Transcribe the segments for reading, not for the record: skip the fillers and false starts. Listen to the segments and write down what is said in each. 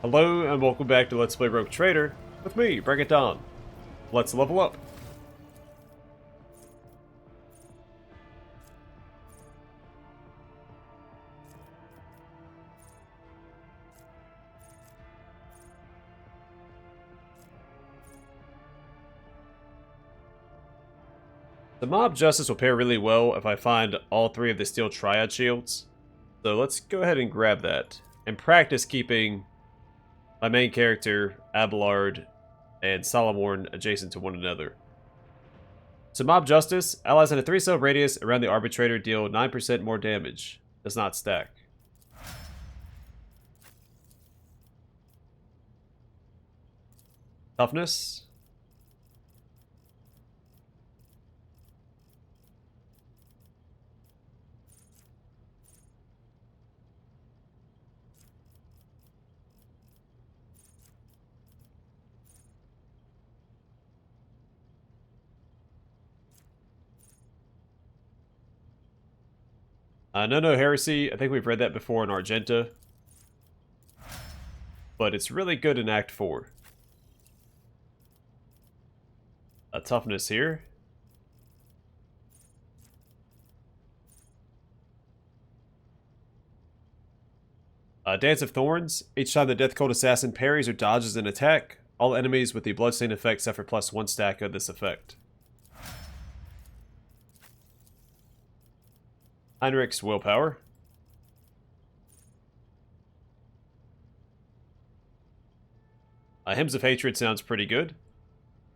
Hello and welcome back to Let's Play Rogue Trader with me, Bring It On. Let's level up. The Mob Justice will pair really well if I find all three of the Steel Triad shields. So let's go ahead and grab that and practice keeping my main character, Abelard, and Solomorn adjacent to one another. So Mob Justice, allies in a 3-cell radius around the Arbitrator deal 9% more damage. Does not stack. Toughness. No Heresy, I think we've read that before in Argenta. But it's really good in Act 4. A toughness here. Dance of Thorns. Each time the Death Cult Assassin parries or dodges an attack, all enemies with the Bloodstain effect suffer +1 stack of this effect. Heinrich's Willpower. Hymns of Hatred sounds pretty good.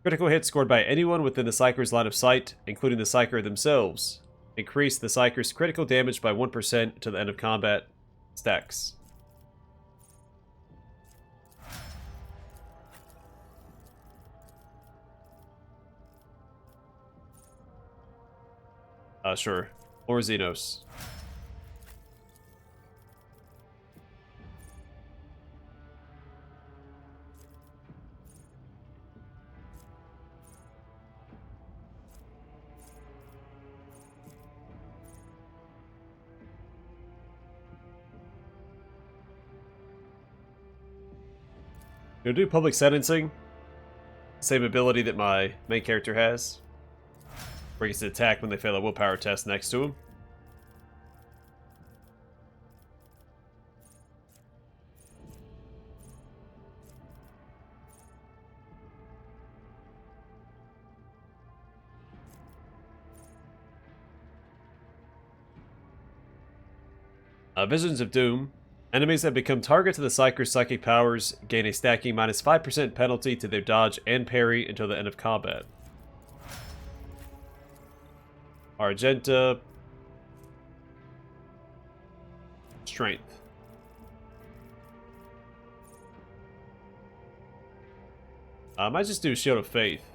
Critical hits scored by anyone within the Psyker's line of sight, including the Psyker themselves. Increase the Psyker's critical damage by 1% until the end of combat. Stacks. Sure. Or Xenos. You'll do public sentencing. Same ability that my main character has. Where he gets to attack when they fail a willpower test next to him. Visions of Doom. Enemies that become targets of the Psyker's psychic powers gain a stacking -5% penalty to their dodge and parry until the end of combat. Argenta. Strength. I might just do Shield of Faith.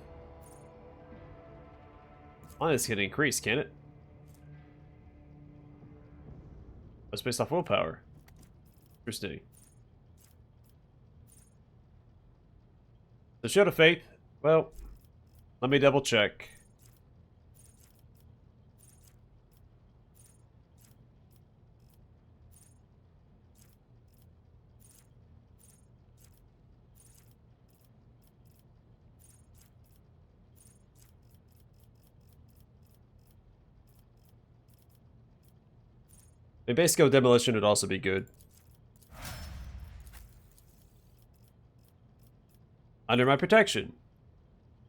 Oh, this can increase, can it? That's based off willpower. Interesting. The Shield of Faith, well, let me double check. A base skill demolition would also be good. Under my protection.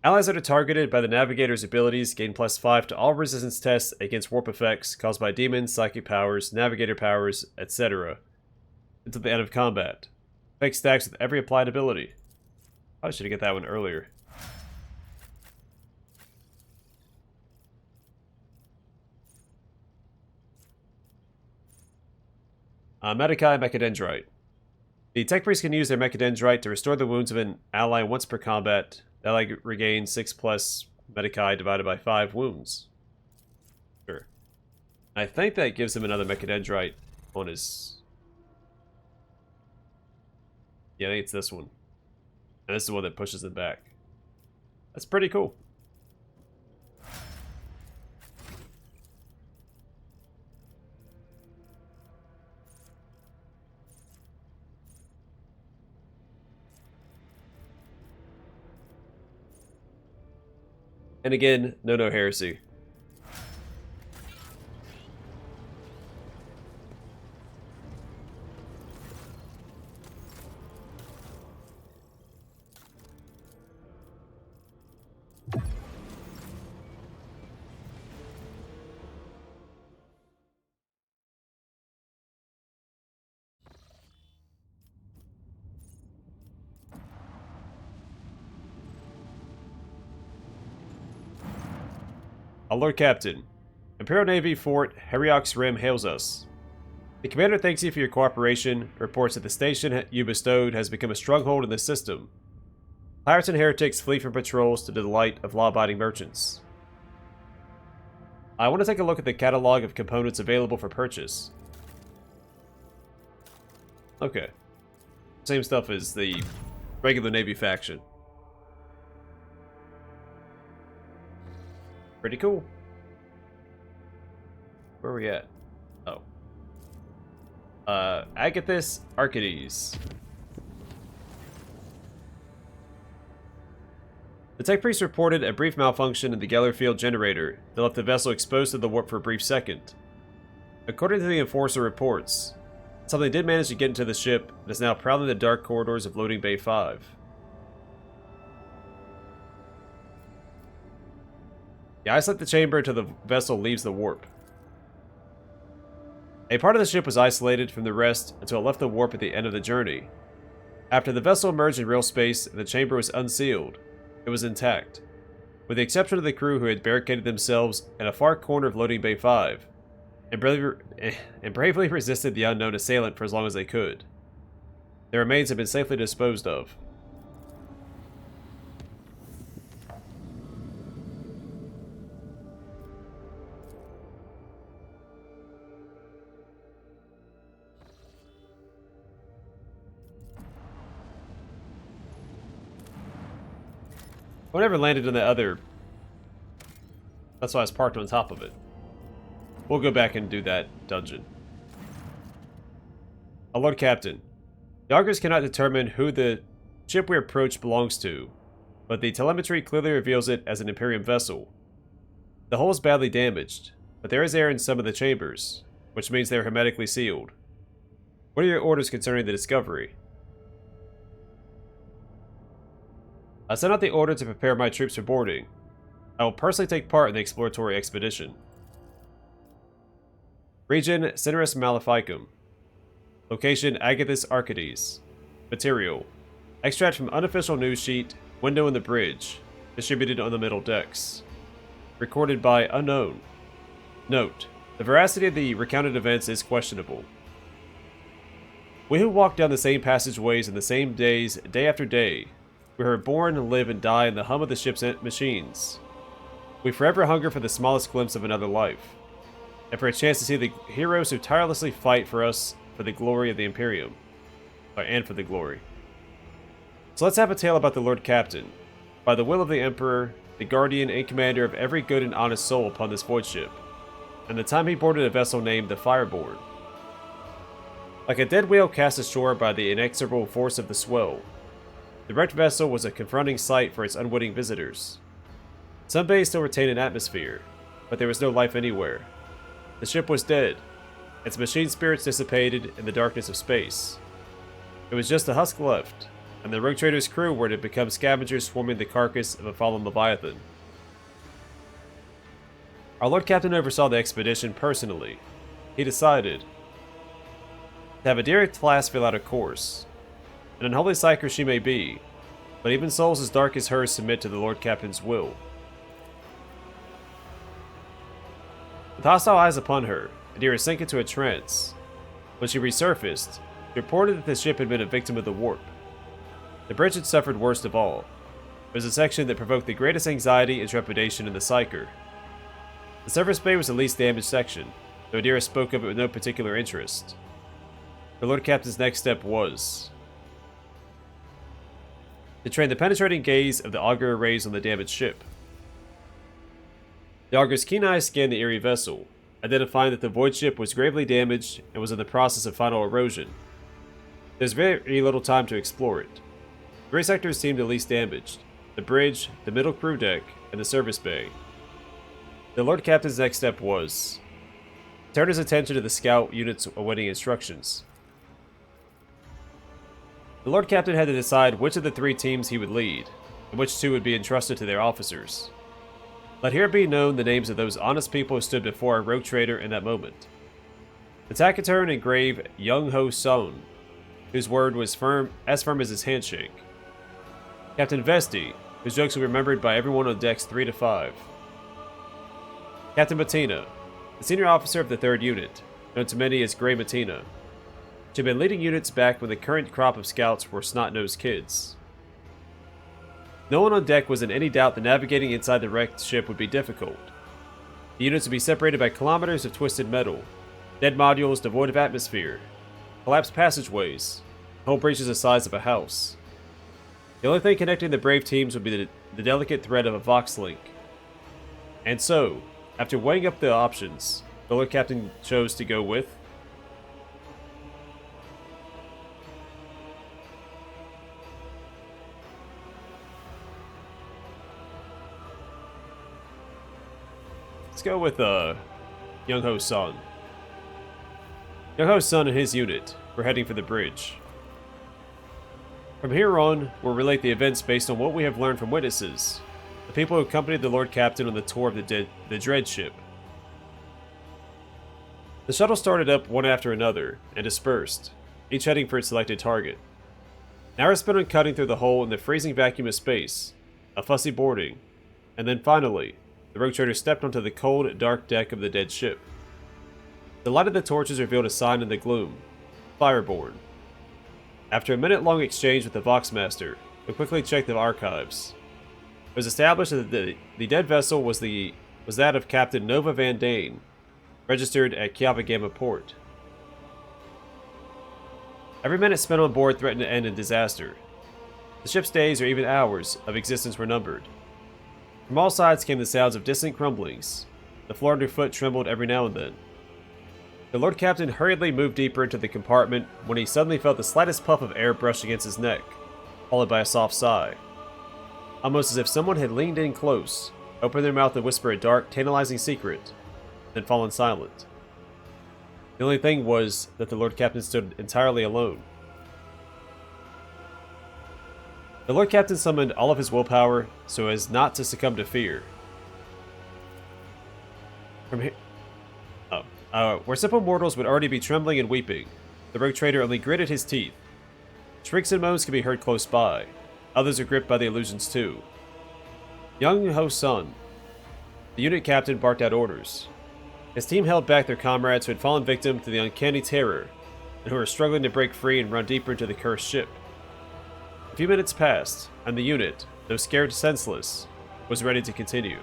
Allies that are targeted by the Navigator's abilities gain +5 to all resistance tests against warp effects caused by demons, psychic powers, Navigator powers, etc. until the end of combat. Effect stacks with every applied ability. I should have got that one earlier. Medikai Mechadendrite. The Tech Priest can use their Mechadendrite to restore the wounds of an ally once per combat. The ally regains 6+ Medikai divided by 5 wounds. Sure. I think that gives him another Mechadendrite on his... Yeah, I think it's this one. And this is the one that pushes them back. That's pretty cool. And again, no heresy. Our Lord Captain, Imperial Navy Fort Heriox Rim hails us. The commander thanks you for your cooperation, reports that the station you bestowed has become a stronghold in the system. Pirates and heretics flee from patrols to the delight of law-abiding merchants. I want to take a look at the catalog of components available for purchase. Okay. Same stuff as the regular Navy faction. Pretty cool. Where are we at? Oh. Agathis Arcades. The tech priest reported a brief malfunction in the Gellerfield generator that left the vessel exposed to the warp for a brief second. According to the Enforcer reports, something did manage to get into the ship and is now prowling the dark corridors of Loading Bay 5. Yeah, isolate the chamber until the vessel leaves the warp. A part of the ship was isolated from the rest until it left the warp at the end of the journey. After the vessel emerged in real space and the chamber was unsealed, it was intact, with the exception of the crew who had barricaded themselves in a far corner of Loading Bay 5, and bravely resisted the unknown assailant for as long as they could. Their remains have been safely disposed of. I never landed in the other. That's why I was parked on top of it. We'll go back and do that dungeon. Our Lord Captain, the Augurs cannot determine who the ship we approach belongs to, but the telemetry clearly reveals it as an Imperium vessel. The hull is badly damaged, but there is air in some of the chambers, which means they are hermetically sealed. What are your orders concerning the discovery? I sent out the order to prepare my troops for boarding. I will personally take part in the exploratory expedition. Region, Cineris Maleficum. Location, Agathis Arcades. Material, extract from unofficial news sheet, window in the bridge, distributed on the middle decks. Recorded by unknown. Note, the veracity of the recounted events is questionable. We who walk down the same passageways in the same days, day after day, we are born, live, and die in the hum of the ship's machines. We forever hunger for the smallest glimpse of another life, and for a chance to see the heroes who tirelessly fight for us for the glory of the Imperium. And for the glory. So let's have a tale about the Lord Captain, by the will of the Emperor, the guardian and commander of every good and honest soul upon this Voidship, and the time he boarded a vessel named the Fireborn. Like a dead whale cast ashore by the inexorable force of the swell, the wrecked vessel was a confronting sight for its unwitting visitors. Some bays still retained an atmosphere, but there was no life anywhere. The ship was dead, its machine spirits dissipated in the darkness of space. It was just a husk left, and the rogue trader's crew were to become scavengers swarming the carcass of a fallen Leviathan. Our Lord Captain oversaw the expedition personally. He decided to have a dearest class fill out a course. An unholy psyker she may be, but even souls as dark as hers submit to the Lord Captain's will. With hostile eyes upon her, Adira sank into a trance. When she resurfaced, she reported that the ship had been a victim of the warp. The bridge had suffered worst of all. It was a section that provoked the greatest anxiety and trepidation in the psyker. The surface bay was the least damaged section, though Adira spoke of it with no particular interest. The Lord Captain's next step was to train the penetrating gaze of the augur arrays on the damaged ship. The augur's keen eyes scanned the eerie vessel, identifying that the Voidship was gravely damaged and was in the process of final erosion. There's very little time to explore it. Three sectors seemed the least damaged: the bridge, the middle crew deck, and the service bay. The Lord Captain's next step was to turn his attention to the scout units awaiting instructions. The Lord Captain had to decide which of the 3 teams he would lead, and which 2 would be entrusted to their officers. Let here be known the names of those honest people who stood before our rogue trader in that moment. The taciturn and grave Young Ho Son, whose word was firm as his handshake. Captain Vesti, whose jokes were remembered by everyone on decks 3 to 5. Captain Matina, the senior officer of the 3rd Unit, known to many as Grey Matina. She had been leading units back when the current crop of scouts were snot-nosed kids. No one on deck was in any doubt that navigating inside the wrecked ship would be difficult. The units would be separated by kilometers of twisted metal, dead modules devoid of atmosphere, collapsed passageways, hull breaches the size of a house. The only thing connecting the brave teams would be the delicate thread of a Vox link. And so, after weighing up the options, the Lord Captain chose to go with Young Ho Son. Young Ho Son and his unit were heading for the bridge. From here on, we'll relate the events based on what we have learned from witnesses, the people who accompanied the Lord Captain on the tour of the Dread ship. The shuttle started up one after another and dispersed, each heading for its selected target. An hour spent on cutting through the hole in the freezing vacuum of space, a fussy boarding, and then finally, the rogue trader stepped onto the cold, dark deck of the dead ship. The light of the torches revealed a sign in the gloom: Fireborn. After a minute-long exchange with the Voxmaster, we quickly checked the archives. It was established that the dead vessel was that of Captain Nova Van Dane, registered at Kiavagama Port. Every minute spent on board threatened to end in disaster. The ship's days, or even hours, of existence were numbered. From all sides came the sounds of distant crumblings. The floor underfoot trembled every now and then. The Lord Captain hurriedly moved deeper into the compartment when he suddenly felt the slightest puff of air brush against his neck, followed by a soft sigh. Almost as if someone had leaned in close, opened their mouth and whispered a dark, tantalizing secret, then fallen silent. The only thing was that the Lord Captain stood entirely alone. The Lord Captain summoned all of his willpower so as not to succumb to fear. From here, where simple mortals would already be trembling and weeping, the rogue trader only gritted his teeth. Shrieks and moans could be heard close by. Others are gripped by the illusions too. Young Ho Son, the unit captain, barked out orders. His team held back their comrades who had fallen victim to the uncanny terror, and who were struggling to break free and run deeper into the cursed ship. A few minutes passed, and the unit, though scared senseless, was ready to continue.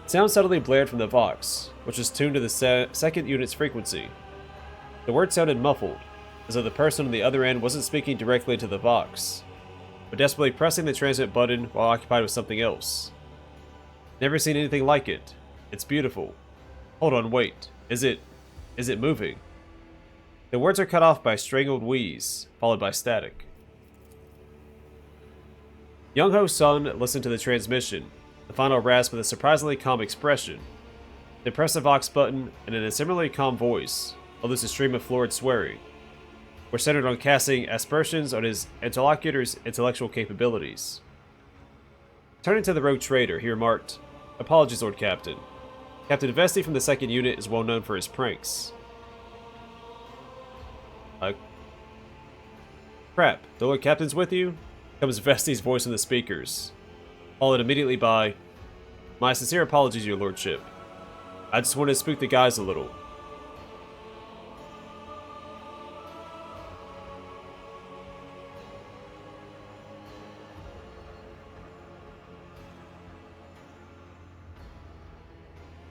Sound suddenly blared from the Vox, which was tuned to the second unit's frequency. The word sounded muffled, as though the person on the other end wasn't speaking directly to the Vox, but desperately pressing the transmit button while occupied with something else. Never seen anything like it. It's beautiful. Hold on, wait. Is it moving? The words are cut off by a strangled wheeze, followed by static. Young Ho Son listened to the transmission, the final rasp with a surprisingly calm expression. They pressed the Vox button, and in a similarly calm voice, a lucid stream of florid swearing, were centered on casting aspersions on his interlocutor's intellectual capabilities. Turning to the rogue trader, he remarked, "Apologies, Lord Captain. Captain Vesti from the 2nd Unit is well known for his pranks." Crap, the Lord Captain's with you? Comes Vesti's voice in the speakers, followed immediately by, "My sincere apologies, your lordship. I just wanted to spook the guys a little."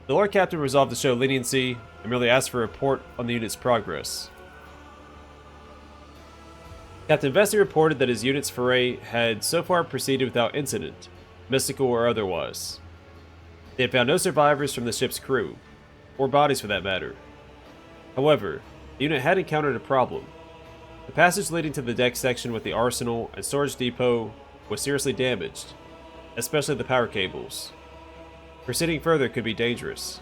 The Lord Captain resolved to show leniency and merely asked for a report on the unit's progress. Captain Vesti reported that his unit's foray had so far proceeded without incident, mystical or otherwise. They had found no survivors from the ship's crew, or bodies for that matter. However, the unit had encountered a problem. The passage leading to the deck section with the arsenal and storage depot was seriously damaged, especially the power cables. Proceeding further could be dangerous.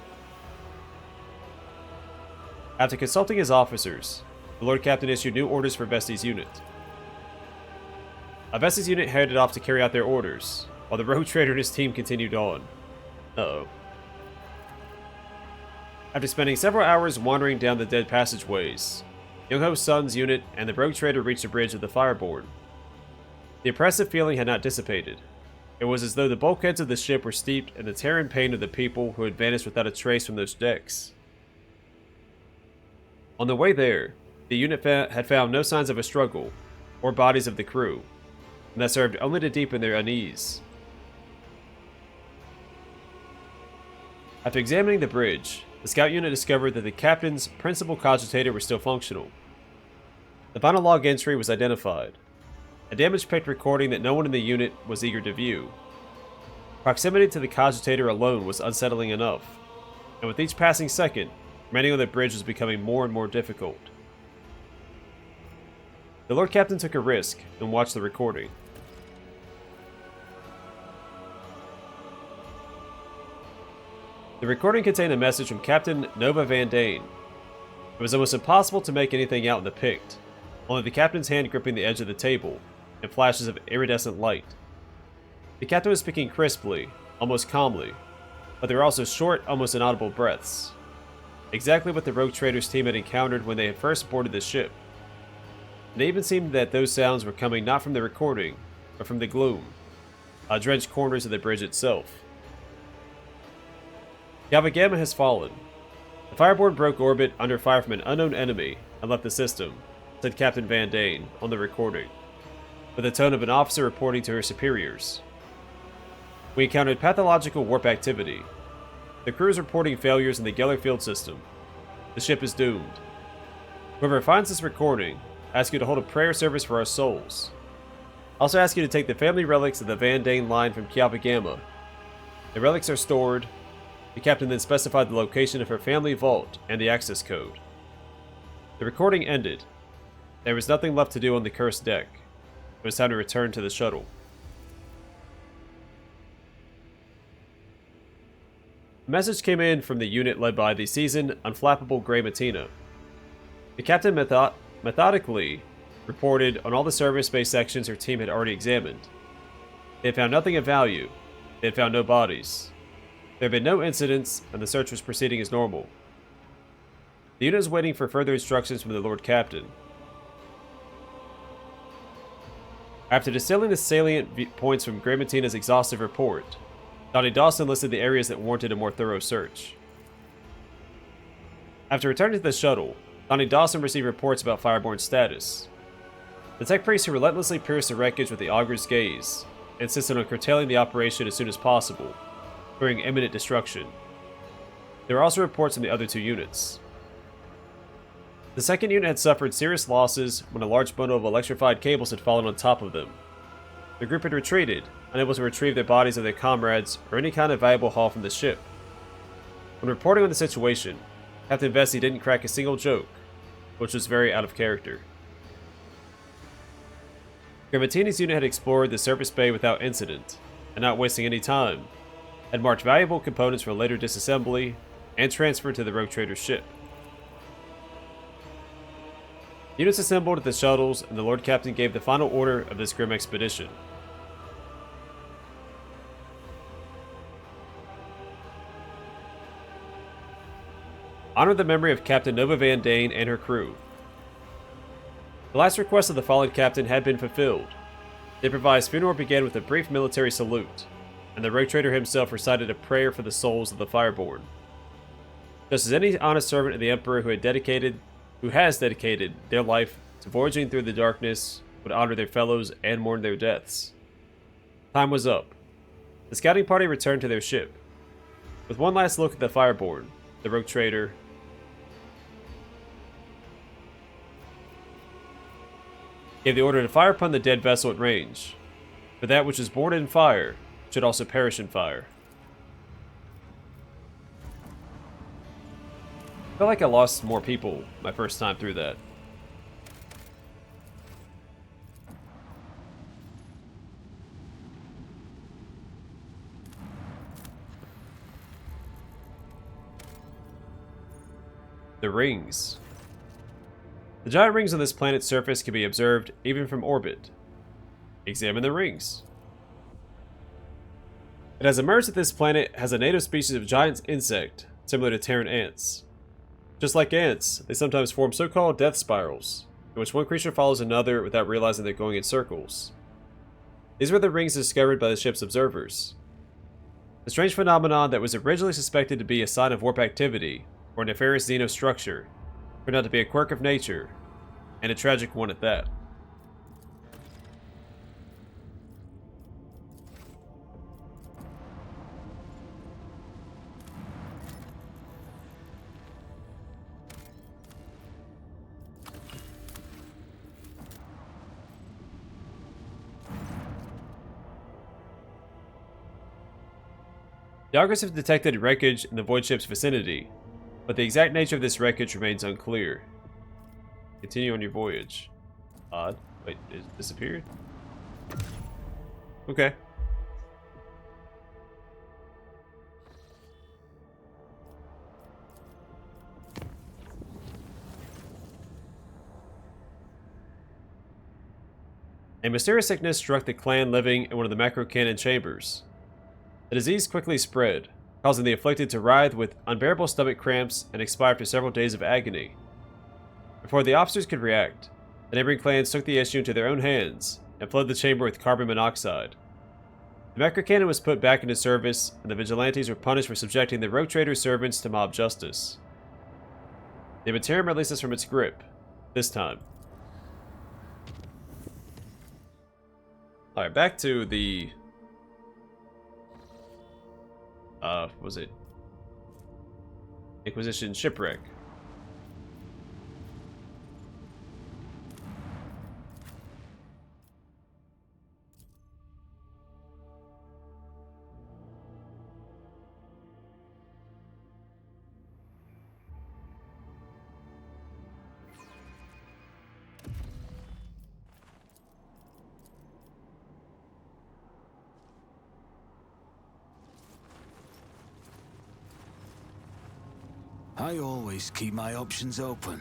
After consulting his officers, the Lord Captain issued new orders for Vesti's unit. Vesti's unit headed off to carry out their orders, while the rogue trader and his team continued on. Uh-oh. After spending several hours wandering down the dead passageways, Young-Ho's son's unit and the rogue trader reached the bridge of the Fireborn. The oppressive feeling had not dissipated. It was as though the bulkheads of the ship were steeped in the terror and pain of the people who had vanished without a trace from those decks. On the way there, the unit had found no signs of a struggle, or bodies of the crew, and that served only to deepen their unease. After examining the bridge, the scout unit discovered that the captain's principal cogitator was still functional. The final log entry was identified, a damage-picked recording that no one in the unit was eager to view. Proximity to the cogitator alone was unsettling enough, and with each passing second, remaining on the bridge was becoming more and more difficult. The Lord Captain took a risk and watched the recording. The recording contained a message from Captain Nova Van Dane. It was almost impossible to make anything out in the pict, only the captain's hand gripping the edge of the table, and flashes of iridescent light. The captain was speaking crisply, almost calmly, but there were also short, almost inaudible breaths. Exactly what the rogue trader's team had encountered when they had first boarded the ship. And it even seemed that those sounds were coming not from the recording, but from the gloom, drenched corners of the bridge itself. Galvagama has fallen. The Fireborn broke orbit under fire from an unknown enemy and left the system, said Captain Van Dane on the recording, with the tone of an officer reporting to her superiors. We encountered pathological warp activity. The crew is reporting failures in the Geller field system. The ship is doomed. Whoever finds this recording, I ask you to hold a prayer service for our souls. I also ask you to take the family relics of the Van Dane line from Galvagama. The relics are stored. The captain then specified the location of her family vault and the access code. The recording ended. There was nothing left to do on the cursed deck. It was time to return to the shuttle. A message came in from the unit led by the seasoned, unflappable Grey Matina. The captain methodically reported on all the service-based sections her team had already examined. They had found nothing of value. They had found no bodies. There had been no incidents, and the search was proceeding as normal. The unit was waiting for further instructions from the Lord Captain. After distilling the salient points from Grey Matina's exhaustive report, Donnie Dawson listed the areas that warranted a more thorough search. After returning to the shuttle, Donnie Dawson received reports about Fireborn's status. The tech priest who relentlessly pierced the wreckage with the augur's gaze insisted on curtailing the operation as soon as possible, fearing imminent destruction. There were also reports from the other two units. The second unit had suffered serious losses when a large bundle of electrified cables had fallen on top of them. The group had retreated, unable to retrieve the bodies of their comrades or any kind of valuable haul from the ship. When reporting on the situation, Captain Vesti didn't crack a single joke, which was very out of character. Gramatini's unit had explored the surface bay without incident, and not wasting any time, had marked valuable components for later disassembly and transfer to the rogue trader's ship. Units assembled at the shuttles, and the Lord Captain gave the final order of this grim expedition. Honor the memory of Captain Nova Van Dane and her crew. The last request of the fallen captain had been fulfilled. The improvised funeral began with a brief military salute, and the rogue trader himself recited a prayer for the souls of the Fireborn. Just as any honest servant of the Emperor who has dedicated their life to voyaging through the darkness would honor their fellows and mourn their deaths. Time was up. The scouting party returned to their ship. With one last look at the Fireborn, the rogue trader gave the order to fire upon the dead vessel at range, for that which is born in fire should also perish in fire. I feel like I lost more people my first time through that. The rings. The giant rings on this planet's surface can be observed even from orbit. Examine the rings. It has emerged that this planet has a native species of giant insect, similar to Terran ants. Just like ants, they sometimes form so-called death spirals, in which one creature follows another without realizing they're going in circles. These were the rings discovered by the ship's observers. A strange phenomenon that was originally suspected to be a sign of warp activity, or nefarious xeno structure, turned out to be a quirk of nature, and a tragic one at that. The Augurs have detected wreckage in the Voidship's vicinity, but the exact nature of this wreckage remains unclear. Continue on your voyage. Odd. Wait, it disappeared? Okay. A mysterious sickness struck the clan living in one of the macro-cannon chambers. The disease quickly spread, causing the afflicted to writhe with unbearable stomach cramps and expire after several days of agony. Before the officers could react, the neighboring clans took the issue into their own hands and flooded the chamber with carbon monoxide. The macro-cannon was put back into service, and the vigilantes were punished for subjecting the rogue trader servants to mob justice. The Immaterium released us from its grip, this time. Alright, back to the... was it? Inquisition shipwreck. I always keep my options open.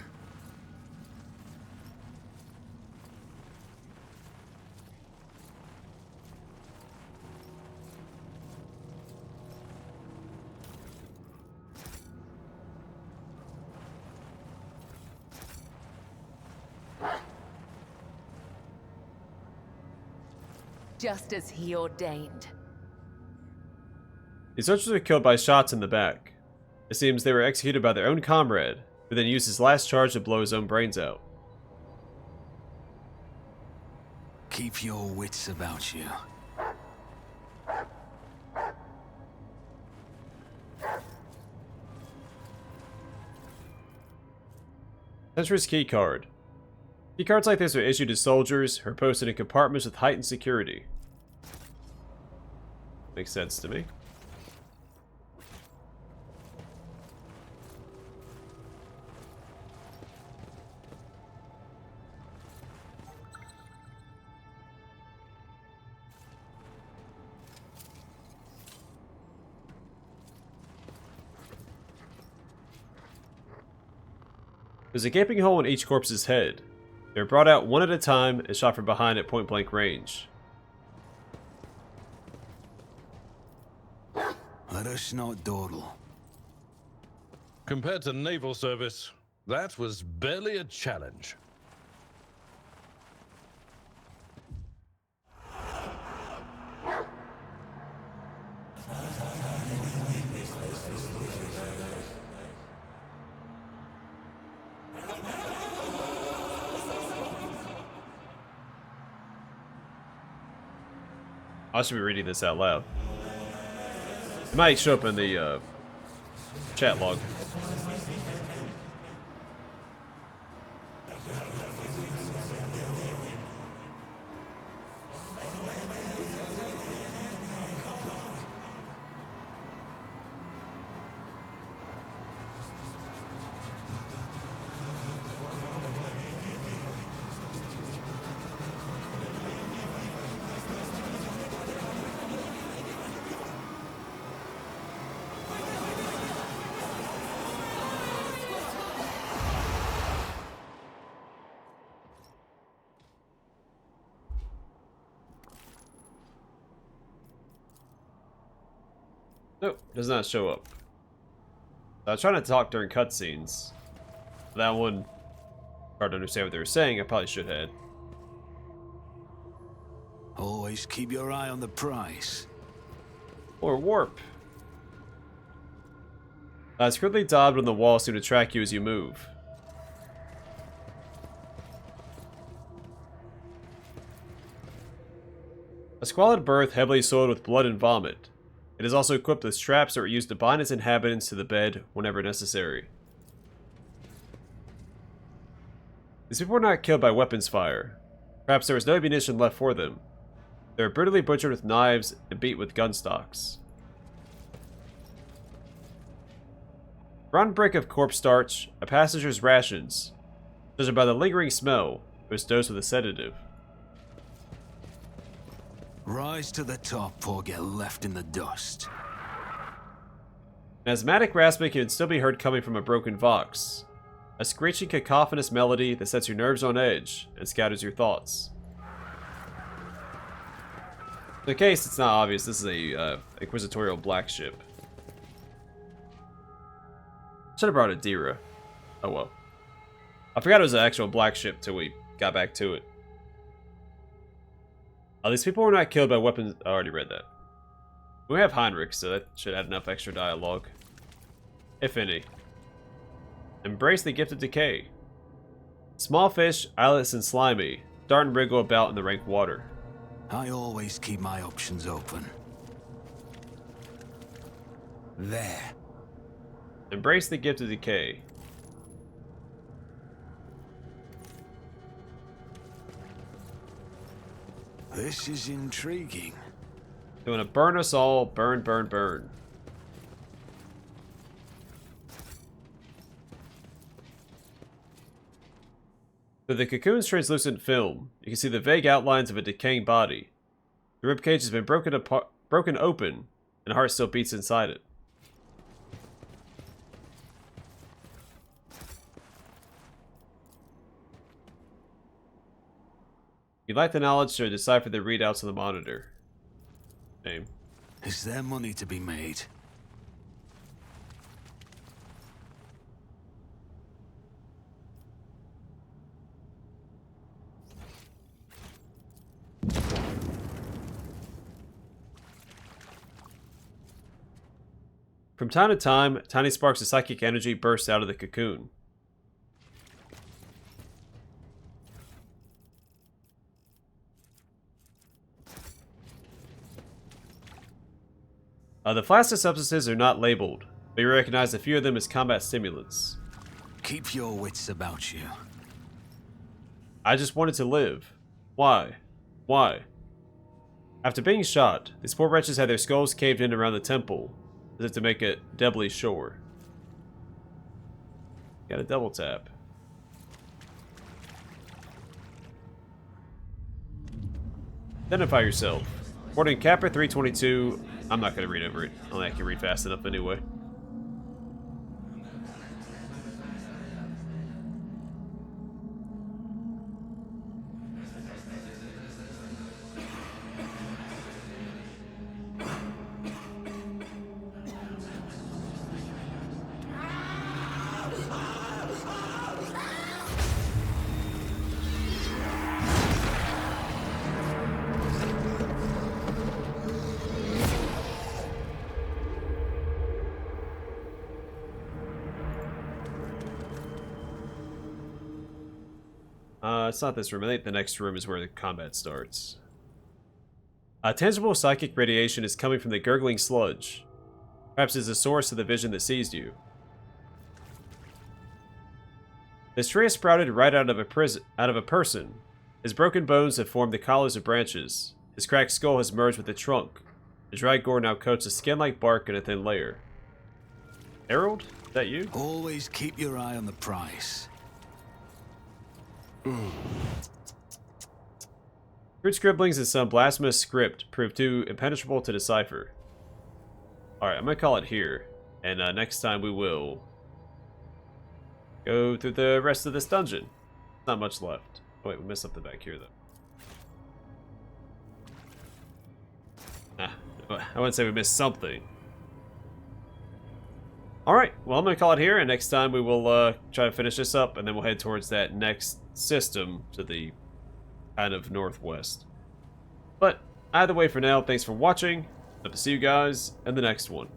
Just as he ordained. The soldiers were killed by shots in the back. It seems they were executed by their own comrade, who then used his last charge to blow his own brains out. Keep your wits about you. Sentry's keycard. Keycards like this are issued to soldiers who are posted in compartments with heightened security. Makes sense to me. There's a gaping hole in each corpse's head. They're brought out one at a time and shot from behind at point-blank range. Let us not dawdle. Compared to naval service, that was barely a challenge. I should be reading this out loud. It might show up in the chat log. Nope, does not show up. I was trying to talk during cutscenes. That one, hard to understand what they were saying. I probably should have. Always keep your eye on the prize. Or warp. Scribbly daubed on the wall seem to track you as you move. A squalid berth heavily soiled with blood and vomit. It is also equipped with straps that are used to bind its inhabitants to the bed whenever necessary. These people were not killed by weapons fire. Perhaps there was no ammunition left for them. They were brutally butchered with knives and beat with gun stocks. Round break of corpse starch, a passenger's rations. Judging by the lingering smell, it was dosed with a sedative. Rise to the top or get left in the dust. An asthmatic rasping can still be heard coming from a broken vox. A screeching cacophonous melody that sets your nerves on edge and scatters your thoughts. In case it's not obvious, this is a inquisitorial black ship. Should have brought a Dira. Oh well. I forgot it was an actual black ship till we got back to it. These people were not killed by weapons. I already read that. We have Heinrich, so that should add enough extra dialogue. If any. Embrace the gift of decay. Small fish, eyeless and slimy, dart and wriggle about in the rank water. I always keep my options open. There. Embrace the gift of decay. This is intriguing. They want to burn us all. Burn, burn, burn. Through the cocoon's translucent film, you can see the vague outlines of a decaying body. The ribcage has been broken open, and a heart still beats inside it. You'd like the knowledge to decipher the readouts on the monitor. Name. Is there money to be made? From time to time, tiny sparks of psychic energy burst out of the cocoon. The flaccid substances are not labeled, but you recognize a few of them as combat stimulants. Keep your wits about you. I just wanted to live. Why? Why? After being shot, these poor wretches had their skulls caved in around the temple, as if to make it doubly sure. Got a double tap. Identify yourself. Boarding Capper 322. I'm not going to read over it. I don't think I can read fast enough anyway. It's not this room. I think the next room is where the combat starts. Tangible psychic radiation is coming from the gurgling sludge. Perhaps it's the source of the vision that seized you. This tree has sprouted right out of a person. His broken bones have formed the collars of branches. His cracked skull has merged with the trunk. The dried gore now coats the skin like bark in a thin layer. Harold? Is that you? Always keep your eye on the prize. Crude scribblings in some blasphemous script prove too impenetrable to decipher. Alright, I'm gonna call it here. And next time we will go through the rest of this dungeon. Not much left. Oh wait, we missed something back here though. I wouldn't say we missed something. Alright, well, I'm going to call it here, and next time we will try to finish this up, and then we'll head towards that next system to the kind of northwest. But either way for now, thanks for watching. Hope to see you guys in the next one.